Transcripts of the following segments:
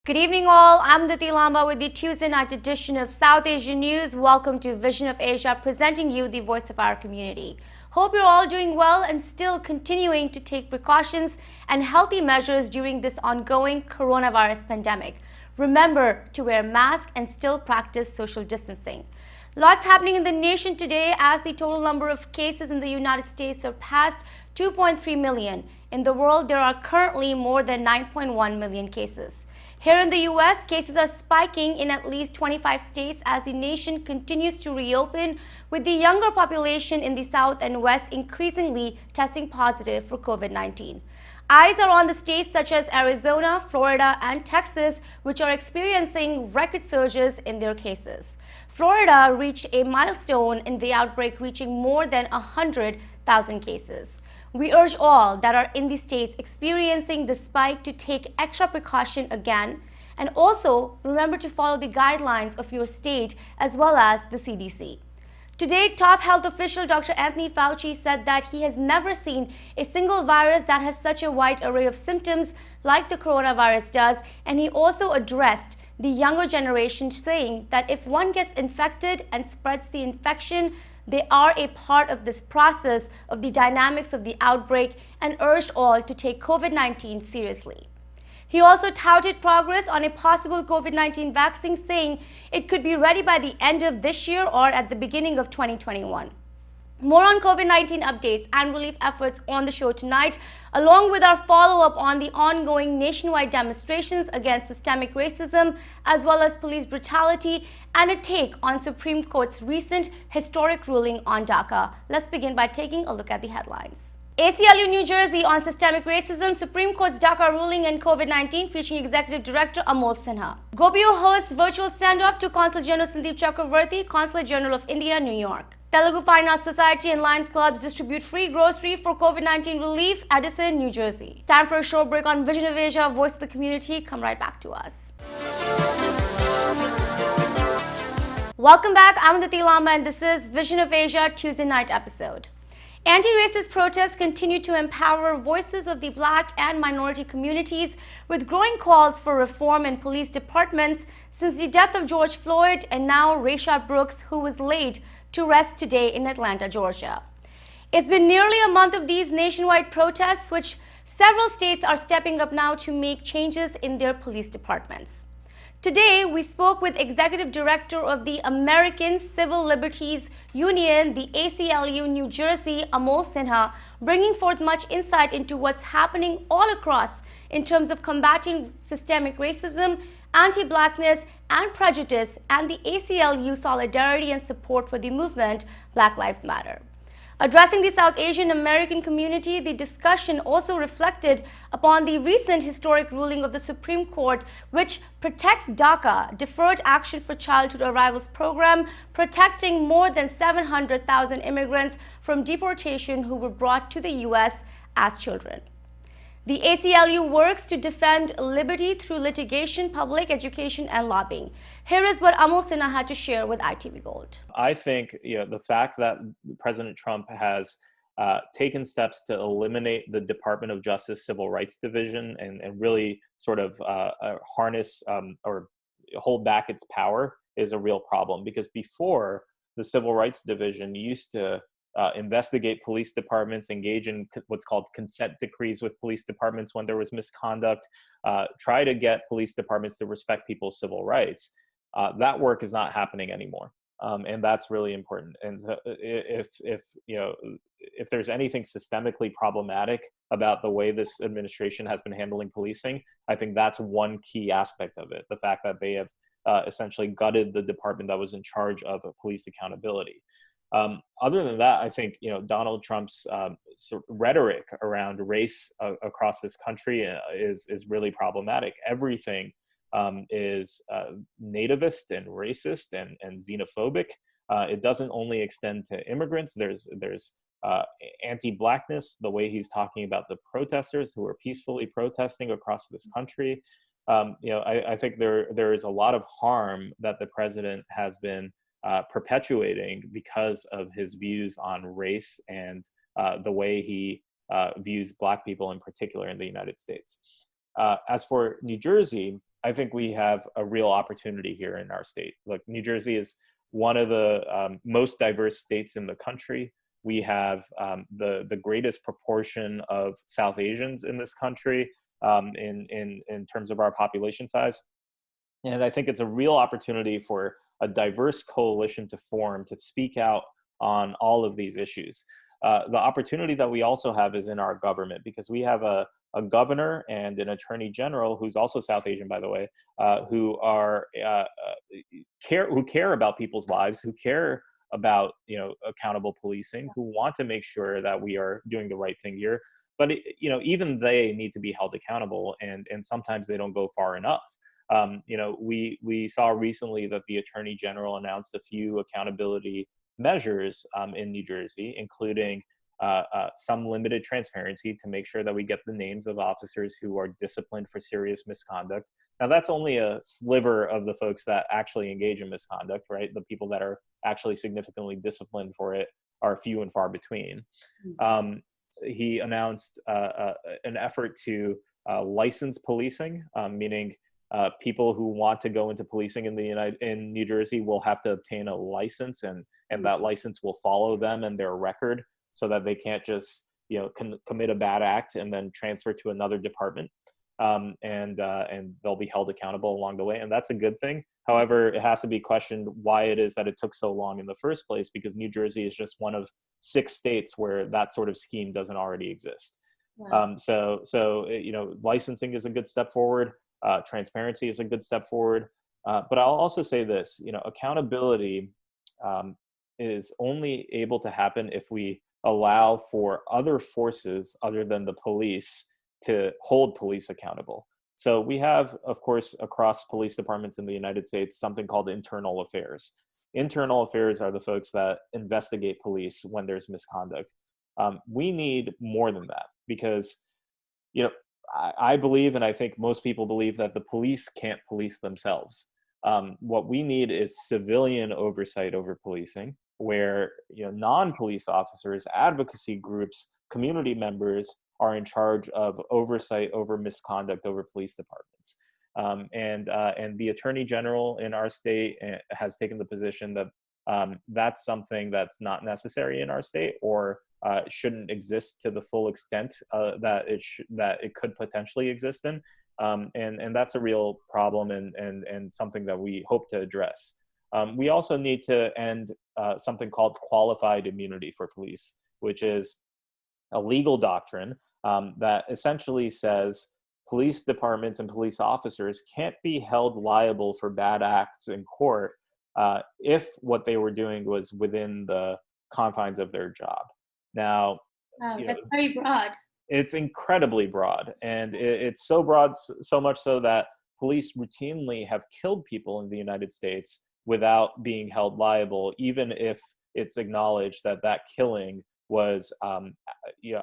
Good evening all, I'm Diti Lamba with the Tuesday night edition of South Asian News. Welcome to Vision of Asia, presenting you the voice of our community. Hope you're all doing well and still continuing to take precautions and healthy measures during this ongoing coronavirus pandemic. Remember to wear a mask and still practice social distancing. Lots happening in the nation today as the total number of cases in the United States surpassed 2.3 million. In the world, there are currently more than 9.1 million cases. Here in the US, cases are spiking in at least 25 states as the nation continues to reopen, with the younger population in the South and West increasingly testing positive for COVID-19. Eyes are on the states such as Arizona, Florida, and Texas, which are experiencing record surges in their cases. Florida reached a milestone in the outbreak, reaching more than 100,000 cases. We urge all that are in the states experiencing the spike to take extra precaution again, and also remember to follow the guidelines of your state as well as the CDC. Today, top health official Dr. Anthony Fauci said that he has never seen a single virus that has such a wide array of symptoms like the coronavirus does, and he also addressed the younger generation, saying that if one gets infected and spreads the infection, they are a part of this process of the dynamics of the outbreak, and urged all to take COVID-19 seriously. He also touted progress on a possible COVID-19 vaccine, saying it could be ready by the end of this year or at the beginning of 2021. More on COVID-19 updates and relief efforts on the show tonight, along with our follow-up on the ongoing nationwide demonstrations against systemic racism, as well as police brutality, and a take on Supreme Court's recent historic ruling on DACA. Let's begin by taking a look at the headlines. ACLU New Jersey on systemic racism, Supreme Court's DACA ruling and COVID-19, featuring Executive Director Amol Sinha. GOPIO hosts virtual standoff to Consul General Sandeep Chakravorty, Consulate General of India, New York. Telugu Fine Arts Society and Lions Clubs distribute free grocery for COVID-19 relief, Edison, New Jersey. Time for a short break on Vision of Asia, Voice of the Community. Come right back to us. Welcome back. I'm Diti Lamba and this is Vision of Asia Tuesday night episode. Anti-racist protests continue to empower voices of the Black and minority communities, with growing calls for reform in police departments since the death of George Floyd and now Rayshard Brooks, who was laid to rest today in Atlanta, Georgia. It's been nearly a month of these nationwide protests, which several states are stepping up now to make changes in their police departments. Today, we spoke with Executive Director of the American Civil Liberties Union, the ACLU New Jersey, Amol Sinha, bringing forth much insight into what's happening all across in terms of combating systemic racism, anti-Blackness and prejudice, and the ACLU solidarity and support for the movement Black Lives Matter. Addressing the South Asian American community, the discussion also reflected upon the recent historic ruling of the Supreme Court, which protects DACA, Deferred Action for Childhood Arrivals program, protecting more than 700,000 immigrants from deportation who were brought to the U.S. as children. The ACLU works to defend liberty through litigation, public education, and lobbying. Here is what Amol Sinha had to share with ITV Gold. I think the fact that President Trump has taken steps to eliminate the Department of Justice Civil Rights Division and really sort of harness or hold back its power is a real problem, because before, the Civil Rights Division used to investigate police departments, engage in what's called consent decrees with police departments when there was misconduct, try to get police departments to respect people's civil rights. That work is not happening anymore, and that's really important. And if there's anything systemically problematic about the way this administration has been handling policing, I think that's one key aspect of it: the fact that they have essentially gutted the department that was in charge of police accountability. Other than that, I think Donald Trump's sort of rhetoric around race across this country is really problematic. Everything is nativist and racist and xenophobic. It doesn't only extend to immigrants. There's anti-Blackness, the way he's talking about the protesters who are peacefully protesting across this country. I think there is a lot of harm that the president has been perpetuating because of his views on race and the way he views Black people in particular in the United States. As for New Jersey, I think we have a real opportunity here in our state. Look, New Jersey is one of the most diverse states in the country. We have the greatest proportion of South Asians in this country in terms of our population size. And I think it's a real opportunity for a diverse coalition to form to speak out on all of these issues. The opportunity that we also have is in our government, because we have a governor and an attorney general who's also South Asian, by the way, who care about people's lives, who care about accountable policing, who want to make sure that we are doing the right thing here. But even they need to be held accountable, and sometimes they don't go far enough. We saw recently that the attorney general announced a few accountability measures in New Jersey, including some limited transparency to make sure that we get the names of officers who are disciplined for serious misconduct. Now, that's only a sliver of the folks that actually engage in misconduct, right? The people that are actually significantly disciplined for it are few and far between. He announced an effort to license policing, meaning people who want to go into policing in New Jersey will have to obtain a license, and that license will follow them and their record, so that they can't just commit a bad act and then transfer to another department, and they'll be held accountable along the way, and that's a good thing. However, it has to be questioned why it is that it took so long in the first place, because New Jersey is just one of 6 states where that sort of scheme doesn't already exist. Wow. Licensing is a good step forward. Transparency is a good step forward. But I'll also say this, accountability is only able to happen if we allow for other forces other than the police to hold police accountable. So we have, of course, across police departments in the United States, something called internal affairs. Internal affairs are the folks that investigate police when there's misconduct. We need more than that, because, I believe, and I think most people believe, that the police can't police themselves. What we need is civilian oversight over policing, where non-police officers, advocacy groups, community members are in charge of oversight over misconduct over police departments. And the attorney general in our state has taken the position that that's something that's not necessary in our state, or shouldn't exist to the full extent that it could potentially exist in. And that's a real problem, and something that we hope to address. We also need to end something called qualified immunity for police, which is a legal doctrine that essentially says police departments and police officers can't be held liable for bad acts in court if what they were doing was within the confines of their job. Now, Wow, that's very broad. It's incredibly broad, and it's so broad, so much so that police routinely have killed people in the United States without being held liable, even if it's acknowledged that that killing was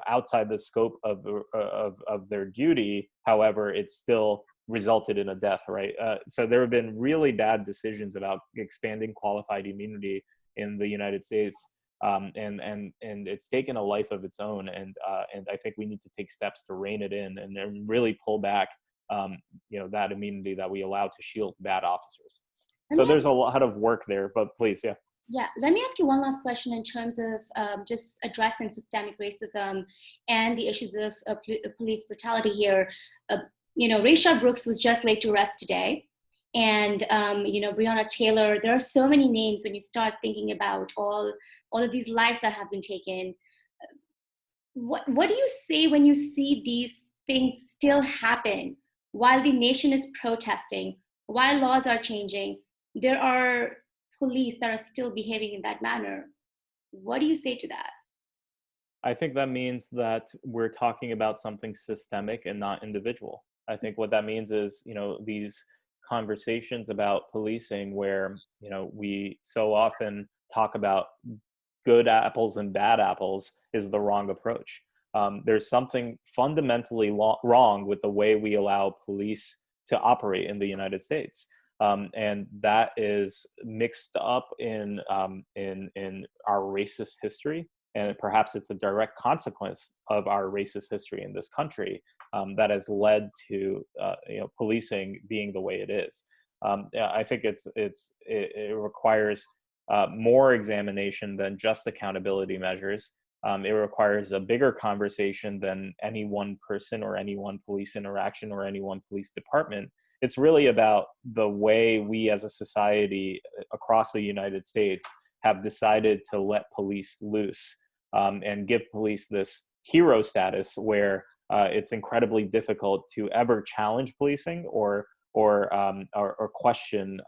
outside the scope of their duty. However, it still resulted in a death, right? So there have been really bad decisions about expanding qualified immunity in the United States, and it's taken a life of its own. And I think we need to take steps to rein it in and really pull back, that immunity that we allow to shield bad officers. So there's a lot of work there, but please, yeah. Yeah, let me ask you one last question in terms of just addressing systemic racism and the issues of police brutality here. Rayshard Brooks was just laid to rest today. And, Breonna Taylor, there are so many names when you start thinking about all of these lives that have been taken. What do you say when you see these things still happen while the nation is protesting, while laws are changing? There are police that are still behaving in that manner. What do you say to that? I think that means that we're talking about something systemic and not individual. I think what that means is, these conversations about policing where, we so often talk about good apples and bad apples is the wrong approach. There's something fundamentally wrong with the way we allow police to operate in the United States. And that is mixed up in our racist history. and perhaps it's a direct consequence of our racist history in this country that has led to policing being the way it is. I think it requires more examination than just accountability measures. It requires a bigger conversation than any one person or any one police interaction or any one police department. It's really about the way we as a society across the United States have decided to let police loose and give police this hero status where it's incredibly difficult to ever challenge policing or question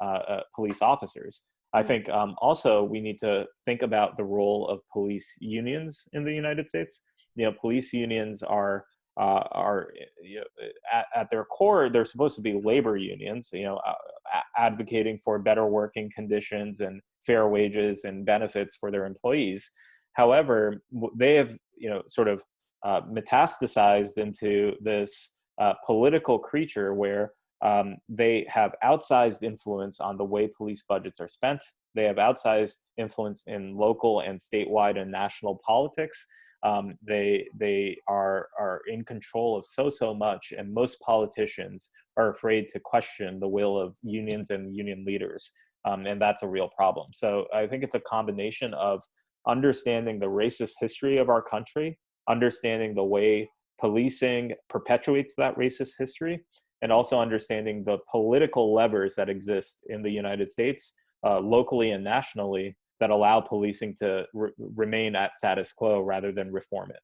police officers. I think also we need to think about the role of police unions in the United States. Police unions are at their core, they're supposed to be labor unions, advocating for better working conditions and fair wages and benefits for their employees. However, they have, sort of metastasized into this political creature where they have outsized influence on the way police budgets are spent. They have outsized influence in local and statewide and national politics. They are in control of so much, and most politicians are afraid to question the will of unions and union leaders, and that's a real problem. So I think it's a combination of understanding the racist history of our country, understanding the way policing perpetuates that racist history, and also understanding the political levers that exist in the United States, locally and nationally, that allow policing to remain at status quo rather than reform it.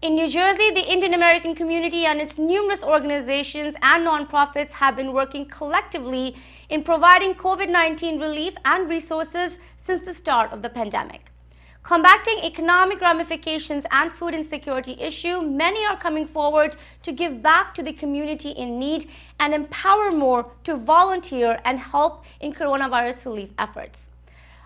In New Jersey, the Indian American community and its numerous organizations and nonprofits have been working collectively in providing COVID-19 relief and resources since the start of the pandemic. Combating economic ramifications and food insecurity issue, many are coming forward to give back to the community in need and empower more to volunteer and help in coronavirus relief efforts.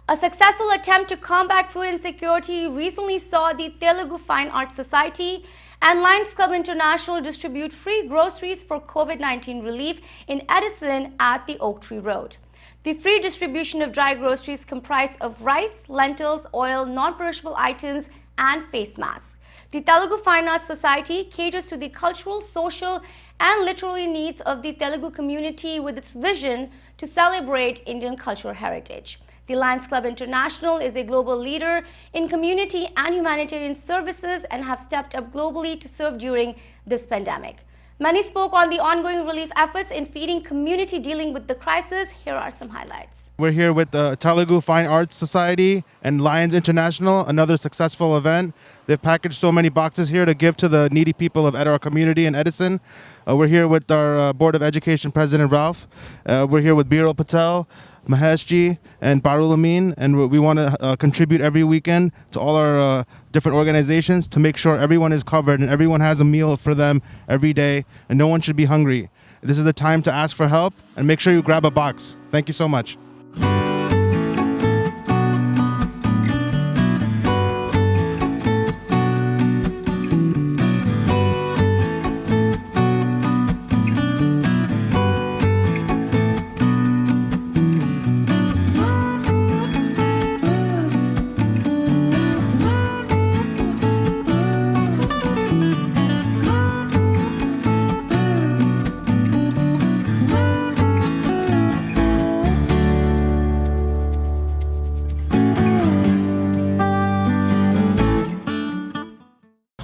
A successful attempt to combat food insecurity recently saw the Telugu Fine Arts Society and Lions Club International distribute free groceries for COVID-19 relief in Edison at the Oak Tree Road. The free distribution of dry groceries comprised of rice, lentils, oil, non-perishable items, and face masks. The Telugu Fine Arts Society caters to the cultural, social, and literary needs of the Telugu community with its vision to celebrate Indian cultural heritage. The Lions Club International is a global leader in community and humanitarian services and have stepped up globally to serve during this pandemic. Many spoke on the ongoing relief efforts in feeding community dealing with the crisis. Here are some highlights. We're here with the Telugu Fine Arts Society and Lions International, another successful event. They've packaged so many boxes here to give to the needy people of our community in Edison. We're here with our Board of Education President Ralph. We're here with Biro Patel, Maheshji, and Parul Amin, and we want to contribute every weekend to all our different organizations to make sure everyone is covered and everyone has a meal for them every day, and no one should be hungry. This is the time to ask for help, and make sure you grab a box. Thank you so much.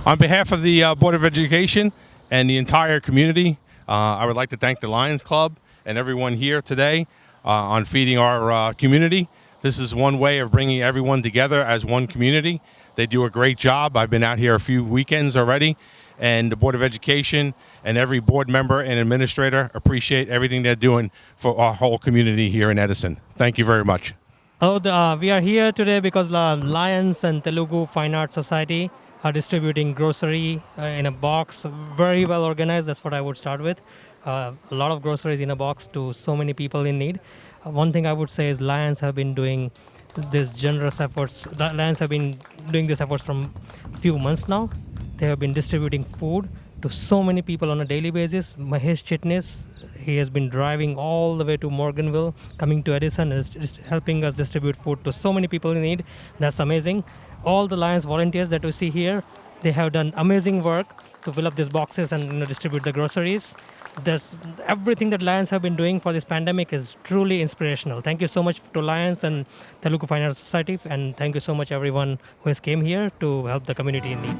On behalf of the Board of Education and the entire community, I would like to thank the Lions Club and everyone here today on feeding our community. This is one way of bringing everyone together as one community. They do a great job. I've been out here a few weekends already, and the Board of Education and every board member and administrator appreciate everything they're doing for our whole community here in Edison. Thank you very much. Hello, we are here today because the Lions and Telugu Fine Arts Society are distributing grocery in a box, very well organized. That's what I would start with. A lot of groceries in a box to so many people in need. One thing I would say is Lions have been doing this generous efforts. Lions have been doing these efforts from a few months now. They have been distributing food to so many people on a daily basis. Mahesh Chitnis, he has been driving all the way to Morganville, coming to Edison, and is just helping us distribute food to so many people in need. That's amazing. all the Lions volunteers that we see here. They have done amazing work to fill up these boxes and distribute the groceries. Everything that Lions have been doing for this pandemic is truly inspirational. Thank you so much to Lions and Telugu Fine Arts Society, and thank you so much everyone who has came here to help the community in need.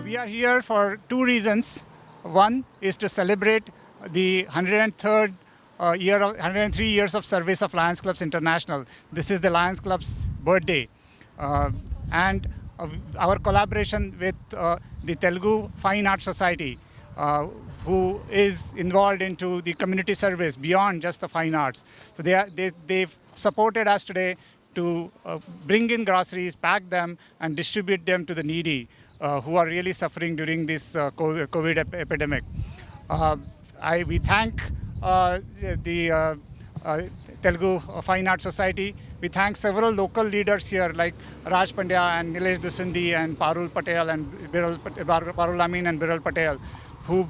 We are here for two reasons. One is to celebrate the 103 years of service of Lions Clubs International. This is the Lions Club's birthday. And our collaboration with the Telugu Fine Arts Society, who is involved into the community service beyond just the fine arts. So they've supported us today to bring in groceries, pack them, and distribute them to the needy who are really suffering during this COVID epidemic. We thank the Telugu Fine Arts Society. We thank several local leaders here like Raj Pandya and Nilesh Dusundi and Parul Patel and Parul Amin and Biral Patel, who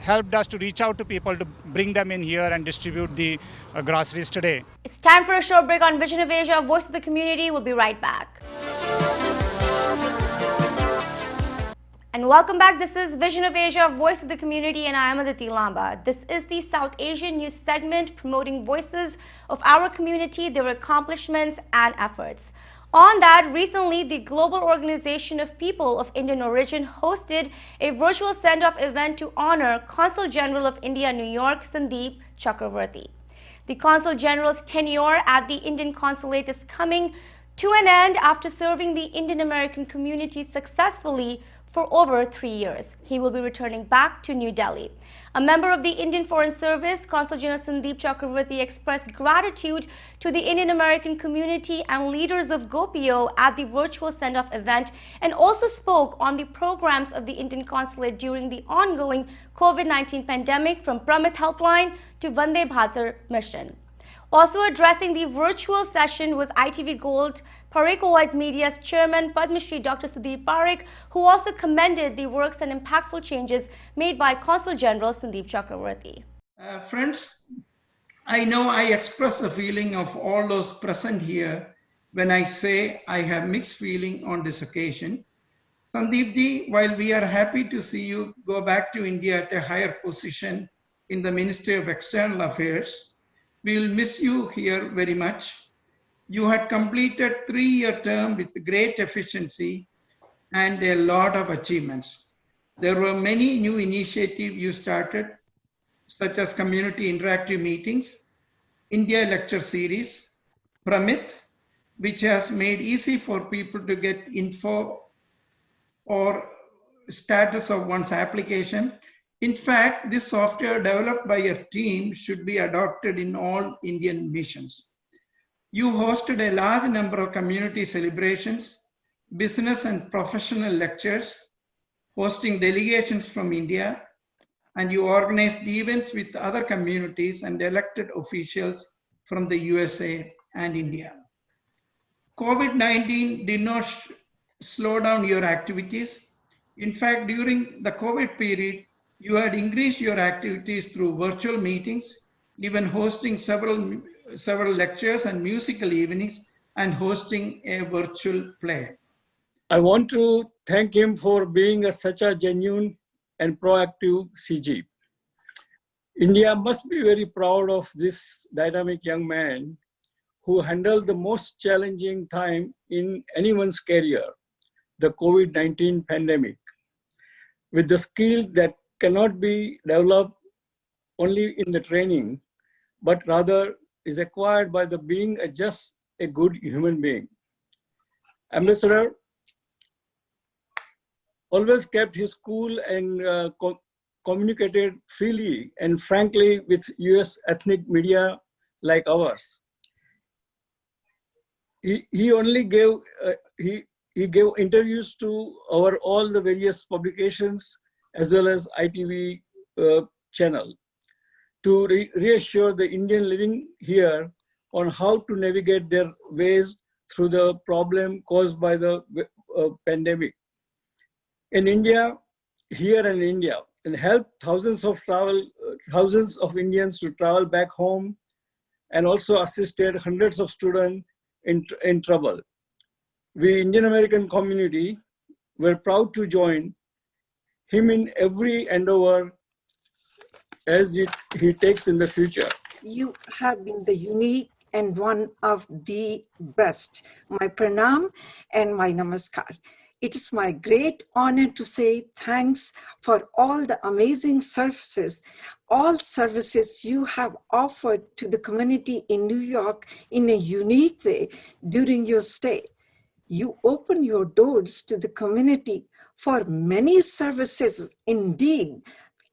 helped us to reach out to people to bring them in here and distribute the groceries today. It's time for a short break on Vision of Asia, Voice of the Community. We'll be right back. And welcome back. This is Vision of Asia, Voice of the Community, and I am Aditi Lamba. This is the South Asian news segment promoting voices of our community, their accomplishments and efforts. On that, recently, the Global Organization of People of Indian Origin hosted a virtual send-off event to honor Consul General of India, New York, Sandeep Chakravorty. The Consul General's tenure at the Indian Consulate is coming to an end after serving the Indian American community successfully for over 3 years. He will be returning back to New Delhi. A member of the Indian Foreign Service, Consul General Sandeep Chakravorty expressed gratitude to the Indian American community and leaders of GOPIO at the virtual send-off event, and also spoke on the programs of the Indian Consulate during the ongoing COVID-19 pandemic, from Pramit Helpline to Vande Bharat mission. Also addressing the virtual session was ITV Gold Parekh Media's chairman, Padma Shri Dr. Sudhir Parekh, who also commended the works and impactful changes made by Consul General Sandeep Chakravorty. Friends, I know I express the feeling of all those present here when I say I have mixed feeling on this occasion. Sandeep ji, while we are happy to see you go back to India at a higher position in the Ministry of External Affairs, we will miss you here very much. You had completed 3-year term with great efficiency and a lot of achievements. There were many new initiatives you started, such as community interactive meetings, India lecture series, Pramit, which has made easy for people to get info or status of one's application. In fact, this software developed by your team should be adopted in all Indian missions. You hosted a large number of community celebrations, business and professional lectures, hosting delegations from India, and you organized events with other communities and elected officials from the USA and India. COVID-19 did not slow down your activities. In fact, during the COVID period, you had increased your activities through virtual meetings, even hosting several lectures and musical evenings, and hosting a virtual play. I want to thank him for being such a genuine and proactive CG. India must be very proud of this dynamic young man who handled the most challenging time in anyone's career, the COVID-19 pandemic, with the skill that cannot be developed only in the training, but rather is acquired by the being just a good human being. Ambassador always kept his cool and communicated freely and frankly with US ethnic media like ours. He only gave he gave interviews to all the various publications as well as ITV channel to reassure the Indian living here on how to navigate their ways through the problem caused by the pandemic. In India, here in India, and help thousands of Indians to travel back home and also assisted hundreds of students in trouble. We Indian American community were proud to join him in every endeavor as he takes in the future. You have been the unique and one of the best. My pranam and my namaskar. It is my great honor to say thanks for all the amazing services, all services you have offered to the community in New York in a unique way during your stay. You open your doors to the community for many services, indeed,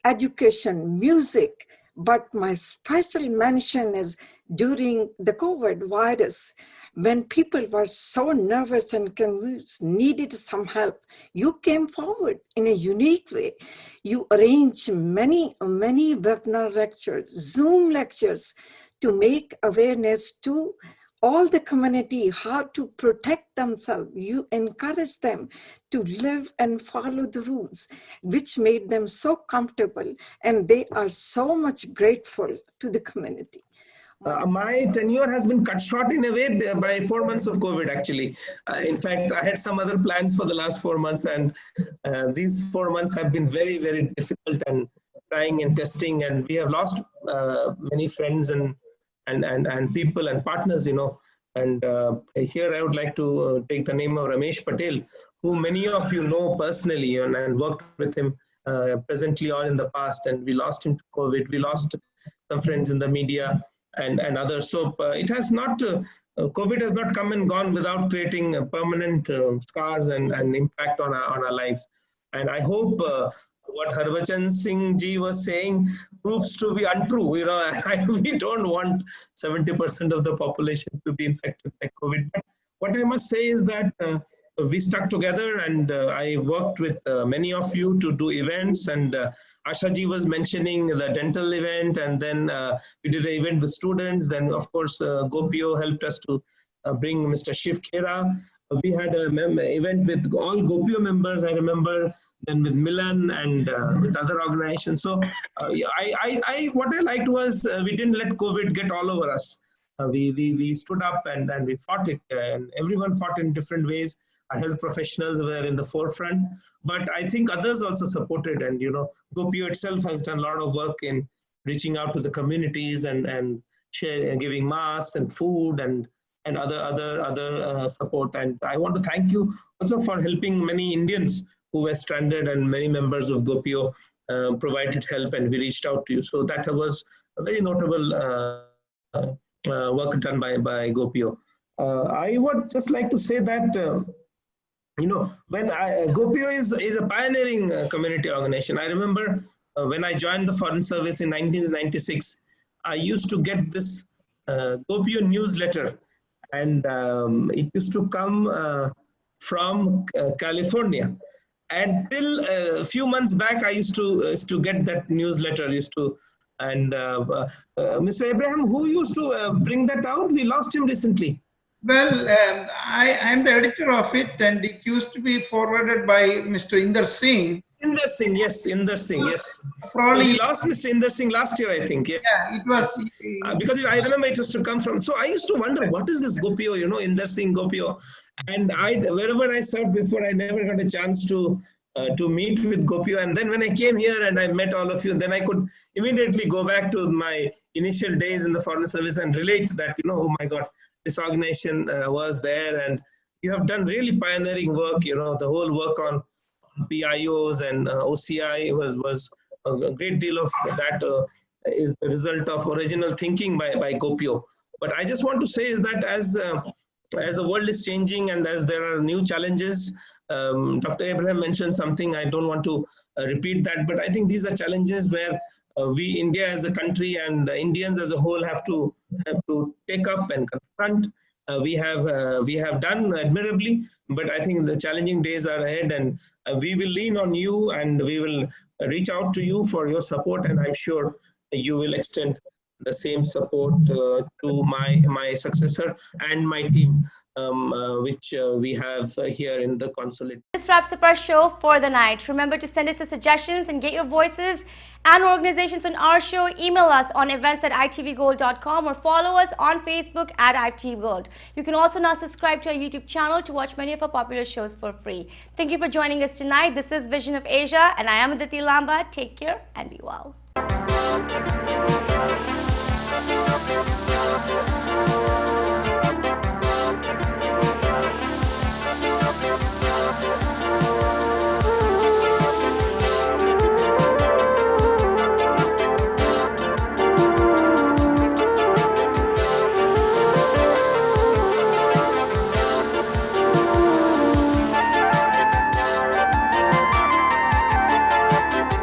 education, music, but my special mention is during the COVID virus, when people were so nervous and confused, needed some help, you came forward in a unique way. You arranged many webinar lectures, Zoom lectures to make awareness to all the community how to protect themselves. You encourage them to live and follow the rules, which made them so comfortable, and they are so much grateful to the community. My tenure has been cut short in a way by 4 months of COVID, actually. In fact, I had some other plans for the last 4 months, and these 4 months have been very, very difficult and trying and testing, and we have lost many friends and people and partners, you know. And here I would like to take the name of Ramesh Patel, who many of you know personally and worked with him presently or in the past, and we lost him to COVID. We lost some friends in the media and others. So it has not, COVID has not come and gone without creating permanent scars and impact on our lives. And I hope what Harbachan Singh ji was saying proves to be untrue. You know, we don't want 70% of the population to be infected by COVID. But what I must say is that we stuck together, and I worked with many of you to do events, and Asha ji was mentioning the dental event, and then we did an event with students. Then of course GOPIO helped us to bring Mr. Shiv Khera. We had an event with all GOPIO members, I remember, then with Milan and with other organizations. So what I liked was we didn't let COVID get all over us. We stood up and we fought it, and everyone fought in different ways. Our health professionals were in the forefront, but I think others also supported. And you know, GOPIO itself has done a lot of work in reaching out to the communities and giving masks and food and other support. And I want to thank you also for helping many Indians who were stranded, and many members of GOPIO provided help, and we reached out to you. So that was a very notable work done by GOPIO. I would just like to say that you know, when GOPIO is a pioneering community organization. I remember when I joined the Foreign Service in 1996, I used to get this GOPIO newsletter, and it used to come from California. And till a few months back, I used to get that newsletter. And Mr. Abraham, who used to bring that out? We lost him recently. Well, I am the editor of it, and it used to be forwarded by Mr. Inder Singh. Inder Singh, yes, Inder Singh, yes. Probably so we lost Mr. Inder Singh last year, I think. Yeah, it was because I remember it used to come from. So I used to wonder, what is this GOPIO? You know, Inder Singh GOPIO. And wherever I served before, I never got a chance to meet with GOPIO. And then when I came here and I met all of you, then I could immediately go back to my initial days in the Foreign Service and relate that, you know, oh my God, this organization was there, and you have done really pioneering work. You know, the whole work on PIOs and OCI was a great deal of that is the result of original thinking by GOPIO. But I just want to say is that as the world is changing and as there are new challenges, Dr. Abraham mentioned something. I don't want to repeat that, but I think these are challenges where we, India as a country, and Indians as a whole have to take up and confront. We have done admirably, but I think the challenging days are ahead, and we will lean on you, and we will reach out to you for your support, and I'm sure you will extend the same support to my successor and my team. which we have here in the consulate. This wraps up our show for the night. Remember to send us your suggestions and get your voices and organizations on our show. Email us on events@itvgold.com or follow us on Facebook @itvgold. You can also now subscribe to our YouTube channel to watch many of our popular shows for free. Thank you for joining us tonight. This is Vision of Asia and I am Aditi Lamba. Take care and be well.